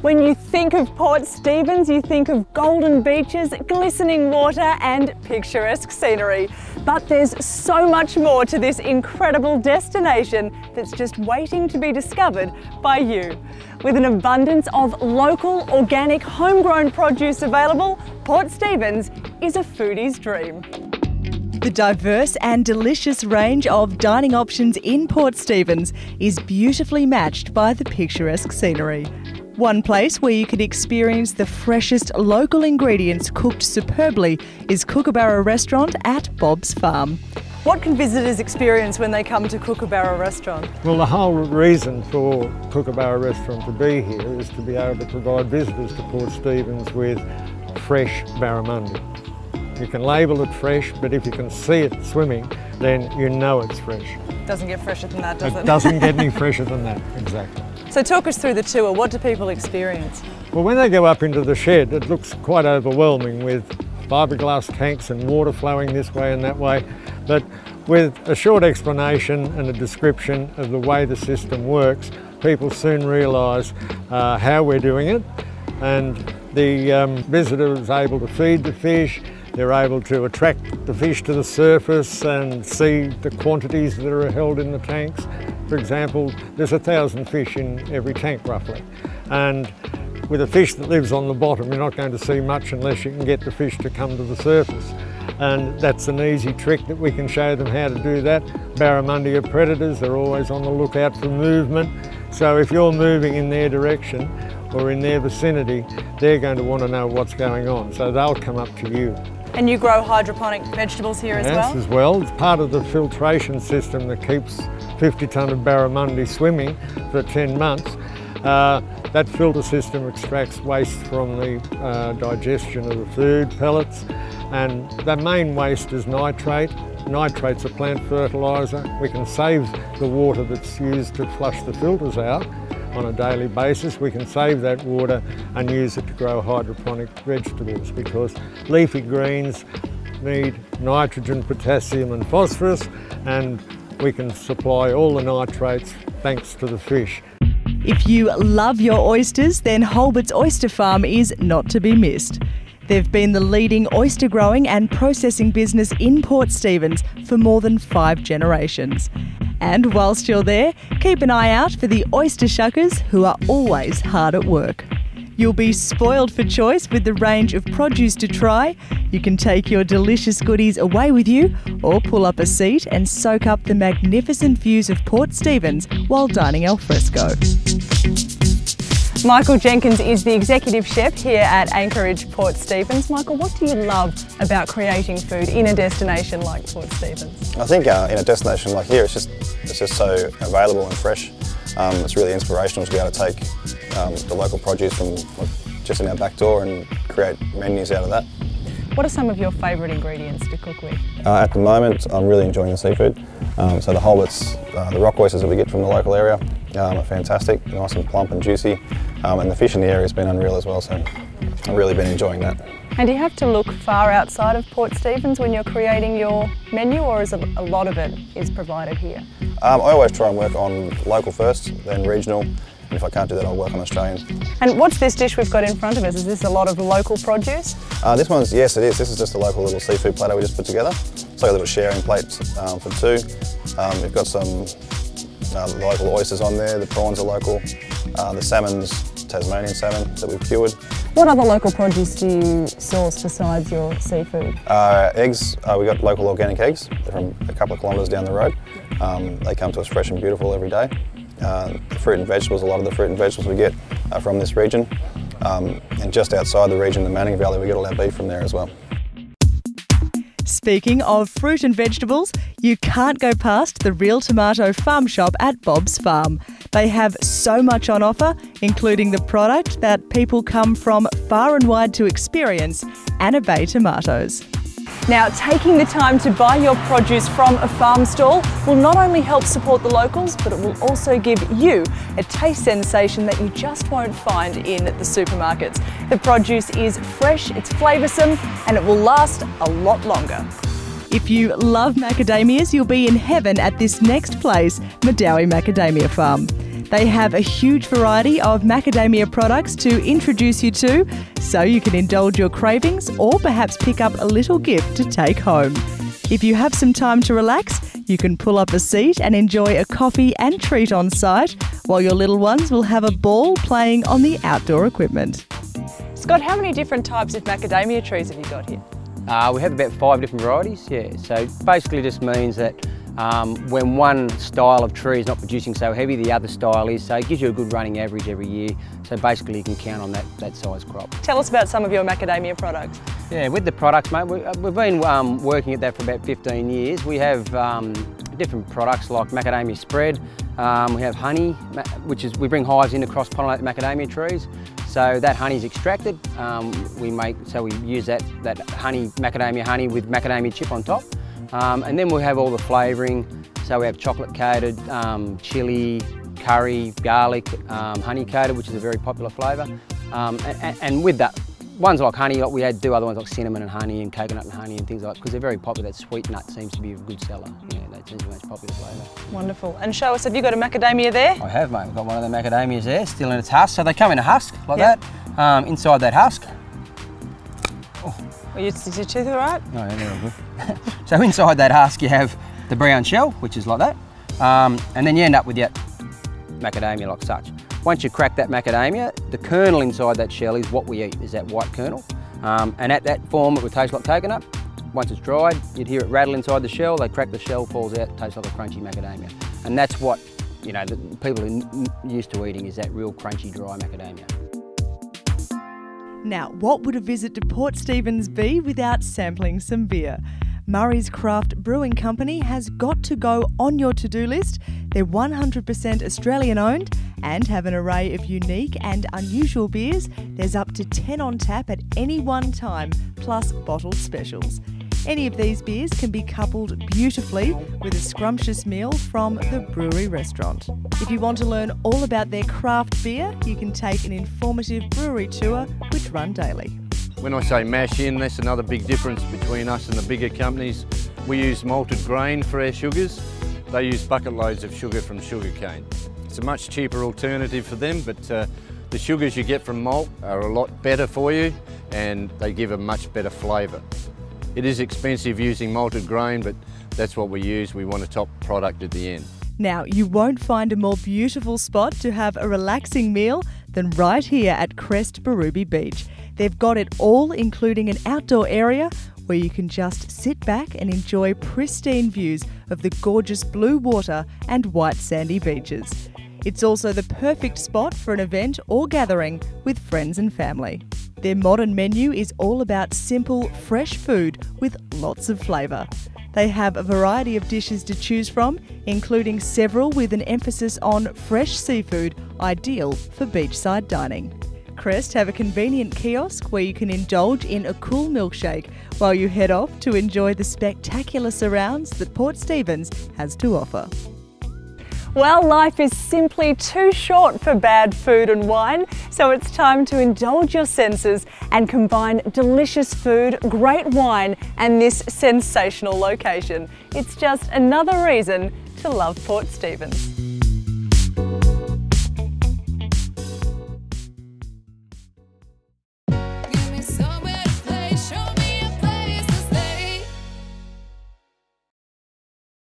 When you think of Port Stephens, you think of golden beaches, glistening water and picturesque scenery. But there's so much more to this incredible destination that's just waiting to be discovered by you. With an abundance of local, organic, homegrown produce available, Port Stephens is a foodie's dream. The diverse and delicious range of dining options in Port Stephens is beautifully matched by the picturesque scenery. One place where you can experience the freshest local ingredients cooked superbly is Kookaburra Restaurant at Bob's Farm. What can visitors experience when they come to Kookaburra Restaurant? Well, the whole reason for Kookaburra Restaurant to be here is to be able to provide visitors to Port Stephens with fresh barramundi. You can label it fresh, but if you can see it swimming, then you know it's fresh. Doesn't get fresher than that, does it? It doesn't get any fresher than that, exactly. So talk us through the tour. What do people experience? Well, when they go up into the shed, it looks quite overwhelming with fiberglass tanks and water flowing this way and that way. But with a short explanation and a description of the way the system works, people soon realise how we're doing it. And the visitor is able to feed the fish. They're able to attract the fish to the surface and see the quantities that are held in the tanks. For example, there's 1,000 fish in every tank roughly. And with a fish that lives on the bottom, you're not going to see much unless you can get the fish to come to the surface. And that's an easy trick that we can show them how to do that. Barramundi are predators, they're always on the lookout for movement. So if you're moving in their direction or in their vicinity, they're going to want to know what's going on. So they'll come up to you. And you grow hydroponic vegetables here as well? Yes, as well. It's part of the filtration system that keeps 50 tonne of barramundi swimming for 10 months. That filter system extracts waste from the digestion of the food pellets, and the main waste is nitrate. Nitrate's a plant fertiliser. We can save the water that's used to flush the filters out on a daily basis. We can save that water and use it to grow hydroponic vegetables because leafy greens need nitrogen, potassium and phosphorus, and we can supply all the nitrates thanks to the fish. If you love your oysters, then Holbert's Oyster Farm is not to be missed. They've been the leading oyster growing and processing business in Port Stephens for more than 5 generations. And whilst you're there, keep an eye out for the oyster shuckers who are always hard at work. You'll be spoiled for choice with the range of produce to try. You can take your delicious goodies away with you or pull up a seat and soak up the magnificent views of Port Stephens while dining al fresco. Michael Jenkins is the executive chef here at Anchorage Port Stephens. Michael, what do you love about creating food in a destination like Port Stephens? I think in a destination like here, it's just so available and fresh. It's really inspirational to be able to take the local produce from just in our back door and create menus out of that. What are some of your favourite ingredients to cook with? At the moment, I'm really enjoying the seafood. So the Holberts, the rock oysters that we get from the local area are fantastic, nice and plump and juicy. And the fish in the area has been unreal as well, so I've really been enjoying that. And do you have to look far outside of Port Stephens when you're creating your menu, or is a lot of it is provided here? I always try and work on local first, then regional, and if I can't do that, I'll work on Australian. And what's this dish we've got in front of us? Is this a lot of local produce? This one's, yes it is. This is just a local little seafood platter we just put together. It's like a little sharing plate for 2. We've got some local oysters on there, the prawns are local, the salmon's Tasmanian salmon that we've cured. What other local produce do you source besides your seafood? Eggs, we got local organic eggs. They're from a couple of kilometres down the road. They come to us fresh and beautiful every day. Fruit and vegetables, a lot of the fruit and vegetables we get are from this region. And just outside the region, the Manning Valley, we get all our beef from there as well. Speaking of fruit and vegetables, you can't go past the Real Tomato Farm Shop at Bob's Farm. They have so much on offer, including the product that people come from far and wide to experience, Anna Bay tomatoes. Now, taking the time to buy your produce from a farm stall will not only help support the locals, but it will also give you a taste sensation that you just won't find in the supermarkets. The produce is fresh, it's flavoursome, and it will last a lot longer. If you love macadamias, you'll be in heaven at this next place, Macadamia Macadamia Farm. They have a huge variety of macadamia products to introduce you to, so you can indulge your cravings or perhaps pick up a little gift to take home. If you have some time to relax, you can pull up a seat and enjoy a coffee and treat on site, while your little ones will have a ball playing on the outdoor equipment. Scott, how many different types of macadamia trees have you got here? We have about 5 different varieties, yeah. So basically just means that when one style of tree is not producing so heavy, the other style is, so it gives you a good running average every year. So basically you can count on that size crop. Tell us about some of your macadamia products. Yeah, with the products, mate, we've been working at that for about 15 years. We have different products like macadamia spread. We have honey, which is, we bring hives in to cross-pollinate the macadamia trees. So that honey is extracted. We use that honey, macadamia honey with macadamia chip on top. And then we have all the flavouring. So we have chocolate coated, chilli, curry, garlic, honey coated, which is a very popular flavour. And with that, ones like honey, we do other ones like cinnamon and honey and coconut and honey and things like that, because they're very popular. That sweet nut seems to be a good seller. Yeah, that seems to be the most popular flavour. Wonderful. And show us, have you got a macadamia there? I have, mate. We've got one of the macadamias there, still in its husk. So they come in a husk like that. Inside that husk. Well, is your tooth all right? Oh, yeah, they're all good. So inside that husk you have the brown shell, which is like that. And then you end up with your macadamia like such. Once you crack that macadamia, the kernel inside that shell is what we eat, is that white kernel. And at that form it would taste like coconut. Once it's dried, you'd hear it rattle inside the shell, they crack the shell, falls out, tastes like a crunchy macadamia. And that's what, you know, the people are used to eating, is that real crunchy, dry macadamia. Now, what would a visit to Port Stephens be without sampling some beer? Murray's Craft Brewing Company has got to go on your to-do list. They're 100% Australian owned and have an array of unique and unusual beers. There's up to 10 on tap at any one time, plus bottled specials. Any of these beers can be coupled beautifully with a scrumptious meal from the Kookaburra Restaurant. If you want to learn all about their craft beer, you can take an informative brewery tour which run daily. When I say mash in, that's another big difference between us and the bigger companies. We use malted grain for our sugars. They use bucket loads of sugar from sugarcane. It's a much cheaper alternative for them, but the sugars you get from malt are a lot better for you and they give a much better flavour. It is expensive using malted grain, but that's what we use. We want a top product at the end. Now, you won't find a more beautiful spot to have a relaxing meal than right here at Crest Berube Beach. They've got it all, including an outdoor area where you can just sit back and enjoy pristine views of the gorgeous blue water and white sandy beaches. It's also the perfect spot for an event or gathering with friends and family. Their modern menu is all about simple, fresh food with lots of flavour. They have a variety of dishes to choose from, including several with an emphasis on fresh seafood, ideal for beachside dining. Crest have a convenient kiosk where you can indulge in a cool milkshake while you head off to enjoy the spectacular surrounds that Port Stephens has to offer. Well, life is simply too short for bad food and wine, so it's time to indulge your senses and combine delicious food, great wine and this sensational location. It's just another reason to love Port Stephens.